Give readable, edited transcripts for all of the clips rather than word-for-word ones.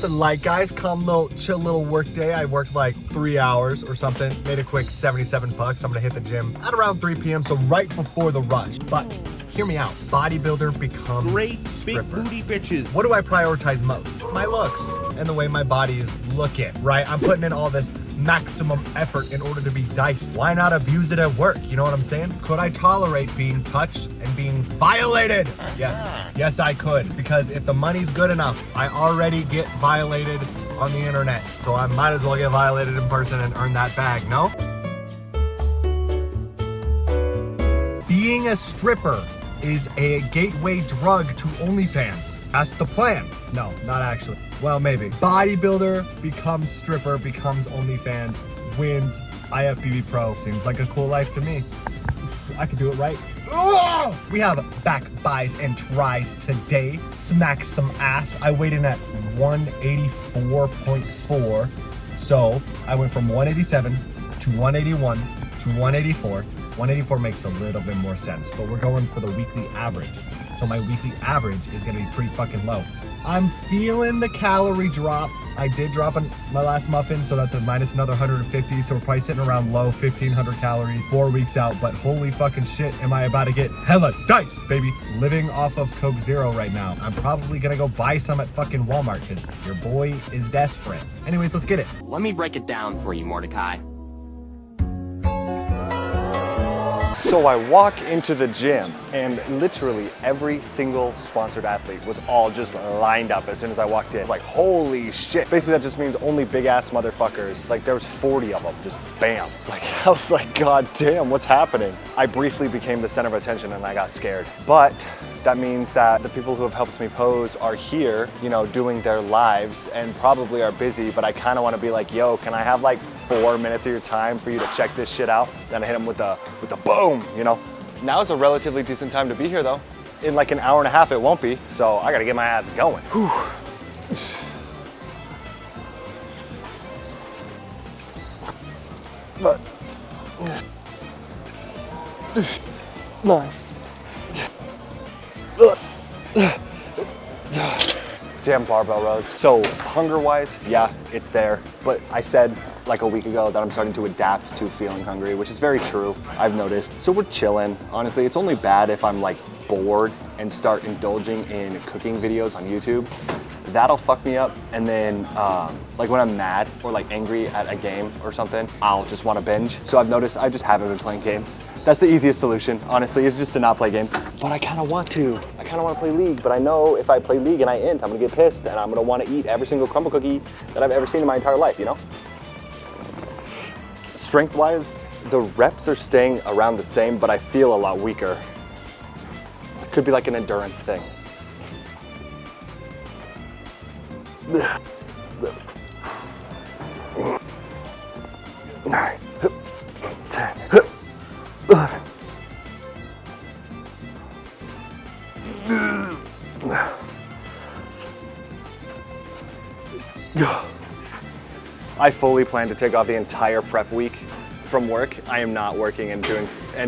nothing light, guys. Calm little, chill little work day. I worked like 3 hours or something. Made a quick 77 bucks. I'm gonna hit the gym at around 3 p.m. So right before the rush. But hear me out. Bodybuilder becomes great stripper. big booty bitches. What do I prioritize most? My looks and the way my body is looking, right? I'm putting in all this maximum effort in order to be diced. Why not abuse it at work? You know what I'm saying? Could I tolerate being touched and being violated? Yes, I could. Because if the money's good enough, I already get violated on the internet. So I might as well get violated in person and earn that bag, no? Being a stripper is a gateway drug to OnlyFans. That's the plan. No, not actually. Well, maybe. Bodybuilder becomes stripper, becomes OnlyFans, wins IFBB Pro. Seems like a cool life to me. I could do it right. Oh! We have back buys and tries today. Smack some ass. I weighed in at 184.4. So I went from 187 to 181 to 184. 184 makes a little bit more sense, but we're going for the weekly average. So my weekly average is gonna be pretty fucking low. I'm feeling the calorie drop. I did drop my last muffin, so that's a minus another 150. So we're probably sitting around low 1,500 calories, 4 weeks out. But holy fucking shit, am I about to get hella diced, baby. Living off of Coke Zero right now. I'm probably gonna go buy some at fucking Walmart because your boy is desperate. Anyways, let's get it. Let me break it down for you, Mordecai. So I walk into the gym and literally every single sponsored athlete was all just lined up as soon as I walked in. Like, holy shit. Basically that just means only big ass motherfuckers. Like there was 40 of them, just bam. It's like, I was like, God damn, what's happening? I briefly became the center of attention and I got scared. But that means that the people who have helped me pose are here, you know, doing their lives and probably are busy, but I kind of want to be like, yo, can I have like 4 minutes of your time for you to check this shit out? Then I hit them with the boom, you know? Now is a relatively decent time to be here though. In like an hour and a half it won't be, so I gotta get my ass going. Whew. But, 9. Damn barbell rows. So hunger-wise, yeah, it's there. But I said like a week ago that I'm starting to adapt to feeling hungry, which is very true, I've noticed. So we're chilling. Honestly, it's only bad if I'm like bored and start indulging in cooking videos on YouTube. That'll fuck me up. And then like when I'm mad or like angry at a game or something, I'll just want to binge. So I've noticed I just haven't been playing games. That's the easiest solution, honestly, is just to not play games. But I kind of want to. I kind of want to play League, but I know if I play League and I int, I'm gonna get pissed and I'm gonna want to eat every single crumble cookie that I've ever seen in my entire life, you know? Strength-wise, the reps are staying around the same, but I feel a lot weaker. It could be like an endurance thing. 9, 10, 11. I fully plan to take off the entire prep week from work. I am not working and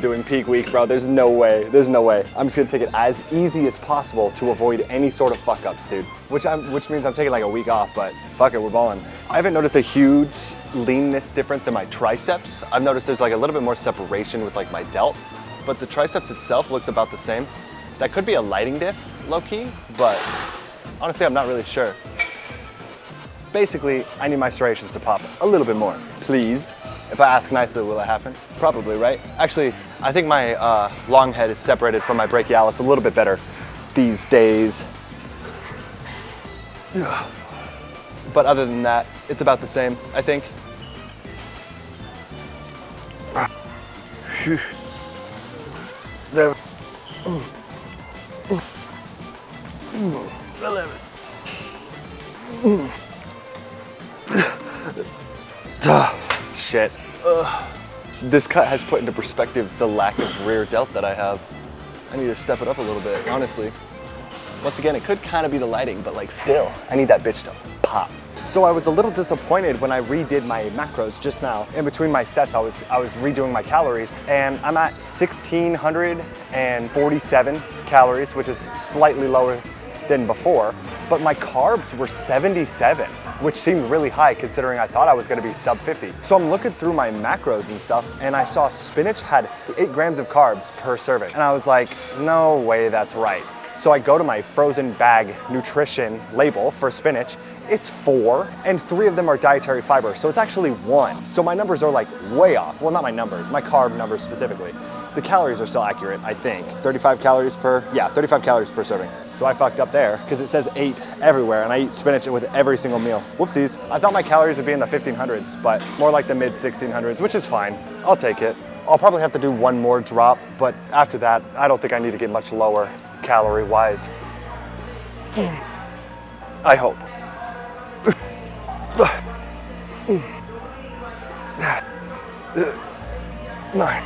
doing peak week, bro. There's no way. There's no way. I'm just gonna take it as easy as possible to avoid any sort of fuck ups, dude. Which means I'm taking like a week off, but fuck it, we're balling. I haven't noticed a huge leanness difference in my triceps. I've noticed there's like a little bit more separation with like my delt, but the triceps itself looks about the same. That could be a lighting diff, low key, but honestly, I'm not really sure. Basically, I need my striations to pop a little bit more, please. If I ask nicely, will it happen? Probably, right? Actually, I think my long head is separated from my brachialis a little bit better these days. But other than that, it's about the same, I think. 11. Shit. This cut has put into perspective the lack of rear delt that I have. I need to step it up a little bit, honestly. Once again, it could kind of be the lighting, but like still, I need that bitch to pop. So I was a little disappointed when I redid my macros just now. In between my sets, I was redoing my calories, and I'm at 1,647 calories, which is slightly lower than before. but my carbs were 77, which seemed really high considering I thought I was gonna be sub 50. So I'm looking through my macros and stuff, and I saw spinach had 8 grams of carbs per serving. And I was like, no way that's right. So I go to my frozen bag nutrition label for spinach. It's 4, and 3 of them are dietary fiber, so it's actually 1. So my numbers are like way off. Well, not my numbers, my carb numbers specifically. The calories are still accurate, I think. 35 calories per serving. So I fucked up there, because it says 8 everywhere, and I eat spinach with every single meal. Whoopsies. I thought my calories would be in the 1500s, but more like the mid 1600s, which is fine. I'll take it. I'll probably have to do one more drop, but after that, I don't think I need to get much lower calorie-wise. I hope. 9,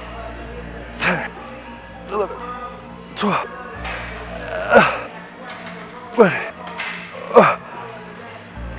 10, 11, 12.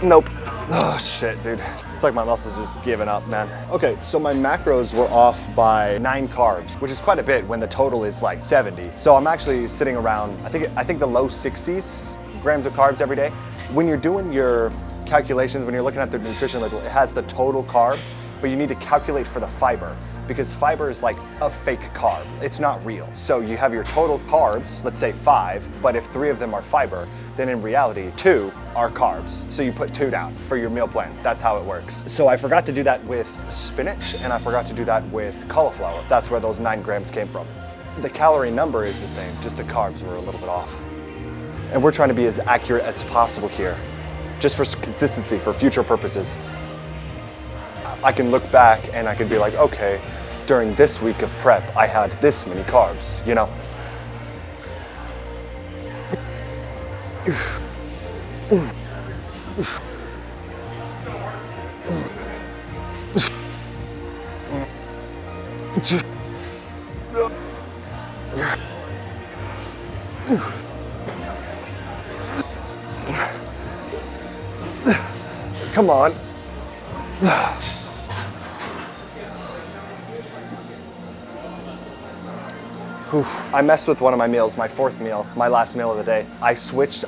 Nope. Oh shit, dude. It's like my muscles just giving up, man. Okay, so my macros were off by 9 carbs, which is quite a bit when the total is like 70. So I'm actually sitting around, I think the low 60s grams of carbs every day. When you're doing your calculations, when you're looking at the nutrition label, it has the total carb, but you need to calculate for the fiber, because fiber is like a fake carb. It's not real. So you have your total carbs, let's say 5, but if 3 of them are fiber, then in reality, 2 are carbs. So you put 2 down for your meal plan. That's how it works. So I forgot to do that with spinach, and I forgot to do that with cauliflower. That's where those 9 grams came from. The calorie number is the same, just the carbs were a little bit off. And we're trying to be as accurate as possible here, just for consistency, for future purposes. I can look back and I can be like, okay, during this week of prep, I had this many carbs, you know? Come on. I messed with one of my meals, my 4th meal, my last meal of the day. I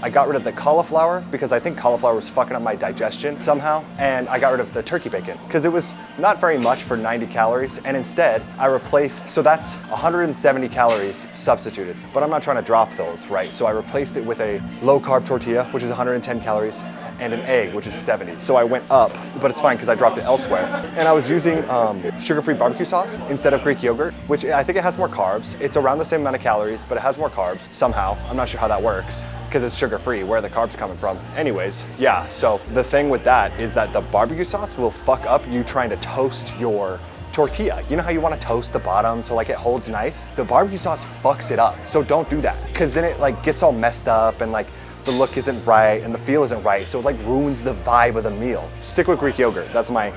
got rid of the cauliflower because I think cauliflower was fucking up my digestion somehow, and I got rid of the turkey bacon because it was not very much for 90 calories, and instead I replaced, so that's 170 calories substituted, but I'm not trying to drop those, right? So I replaced it with a low carb tortilla, which is 110 calories, and an egg, which is 70. So I went up, but it's fine because I dropped it elsewhere. And I was using sugar-free barbecue sauce instead of Greek yogurt, which I think it has more carbs. It's around the same amount of calories, but it has more carbs somehow. I'm not sure how that works because it's sugar-free. Where are the carbs coming from? Anyways, yeah, so the thing with that is that the barbecue sauce will fuck up you trying to toast your tortilla. You know how you want to toast the bottom so like it holds nice? The barbecue sauce fucks it up. So don't do that, because then it like gets all messed up and like the look isn't right and the feel isn't right, so it like ruins the vibe of the meal. Stick with Greek yogurt. That's my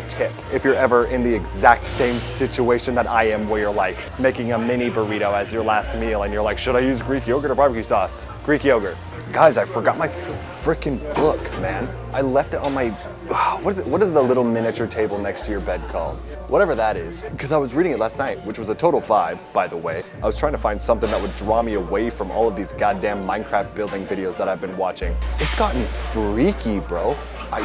tip. If you're ever in the exact same situation that I am, where you're like making a mini burrito as your last meal and you're like, should I use Greek yogurt or barbecue sauce? Greek yogurt. Guys, I forgot my freaking book, man. I left it on my, what is the little miniature table next to your bed called? Whatever that is, because I was reading it last night, which was a total 5, by the way. I was trying to find something that would draw me away from all of these goddamn Minecraft building videos that I've been watching. It's gotten freaky, bro.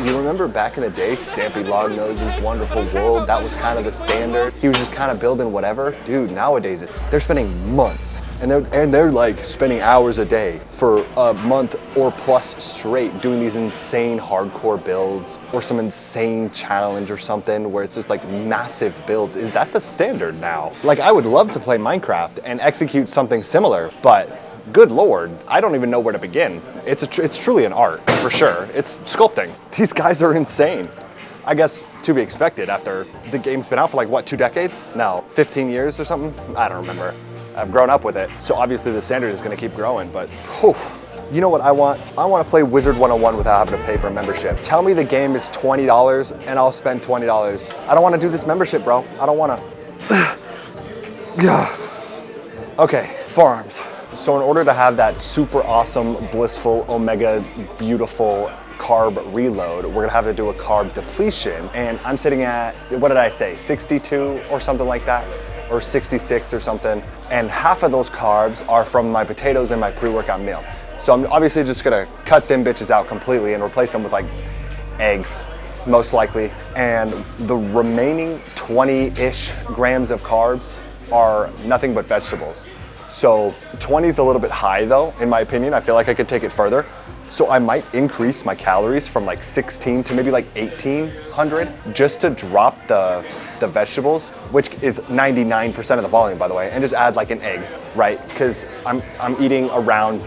You remember back in the day, Stampy Longnose's Wonderful World? That was kind of the standard. He was just kind of building whatever. Dude, nowadays, they're spending months, and they're like spending hours a day for a month or plus straight doing these insane hardcore builds or some insane challenge or something where it's just like massive builds. Is that the standard now? Like, I would love to play Minecraft and execute something similar, but good Lord, I don't even know where to begin. It's truly an art, for sure. It's sculpting. These guys are insane. I guess to be expected after the game's been out for like, what, 2 decades? No, 15 years or something? I don't remember. I've grown up with it. So obviously the standard is gonna keep growing, but whew. You know what I want? I want to play Wizard 101 without having to pay for a membership. Tell me the game is $20 and I'll spend $20. I don't want to do this membership, bro. I don't want to. Okay, forearms. So in order to have that super awesome, blissful, omega, beautiful carb reload, we're gonna have to do a carb depletion. And I'm sitting at, what did I say, 62 or something like that? Or 66 or something. And half of those carbs are from my potatoes and my pre-workout meal. So I'm obviously just gonna cut them bitches out completely and replace them with like eggs, most likely. And the remaining 20-ish grams of carbs are nothing but vegetables. So 20 is a little bit high though, in my opinion. I feel like I could take it further. So I might increase my calories from like 16 to maybe like 1800 just to drop the vegetables, which is 99% of the volume, by the way, and just add like an egg, right? Because I'm eating around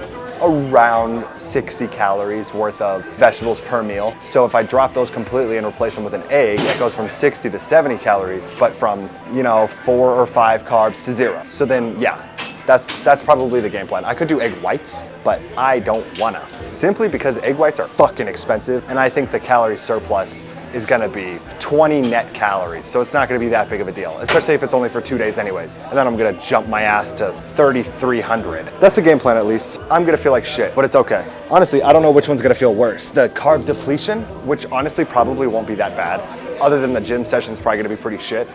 60 calories worth of vegetables per meal. So if I drop those completely and replace them with an egg, it goes from 60 to 70 calories, but from, 4 or 5 carbs to 0. So then, yeah, that's probably the game plan. I could do egg whites, but I don't wanna, simply because egg whites are fucking expensive, and I think the calorie surplus is gonna be 20 net calories, so it's not gonna be that big of a deal, especially if it's only for 2 days anyways. And then I'm gonna jump my ass to 3,300. That's the game plan at least. I'm gonna feel like shit, but it's okay. Honestly, I don't know which one's gonna feel worse. The carb depletion, which honestly probably won't be that bad, other than the gym session's probably gonna be pretty shit,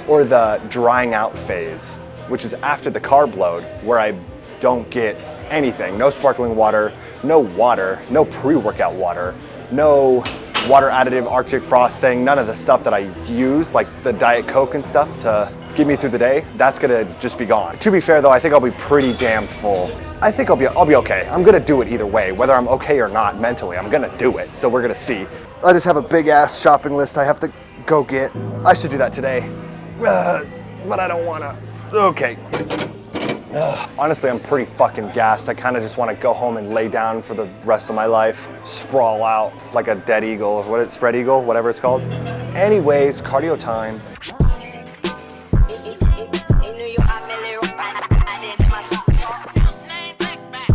or the drying out phase, which is after the carb load, where I don't get anything. No sparkling water, no pre-workout water, no water additive Arctic Frost thing, none of the stuff that I use, like the Diet Coke and stuff to get me through the day. That's gonna just be gone. To be fair though, I think I'll be pretty damn full. I think I'll be okay. I'm gonna do it either way, whether I'm okay or not mentally, I'm gonna do it. So we're gonna see. I just have a big ass shopping list I have to go get. I should do that today, but I don't wanna. Okay. Honestly, I'm pretty fucking gassed. I kind of just want to go home and lay down for the rest of my life. Sprawl out like a dead eagle, spread eagle, whatever it's called. Anyways, cardio time.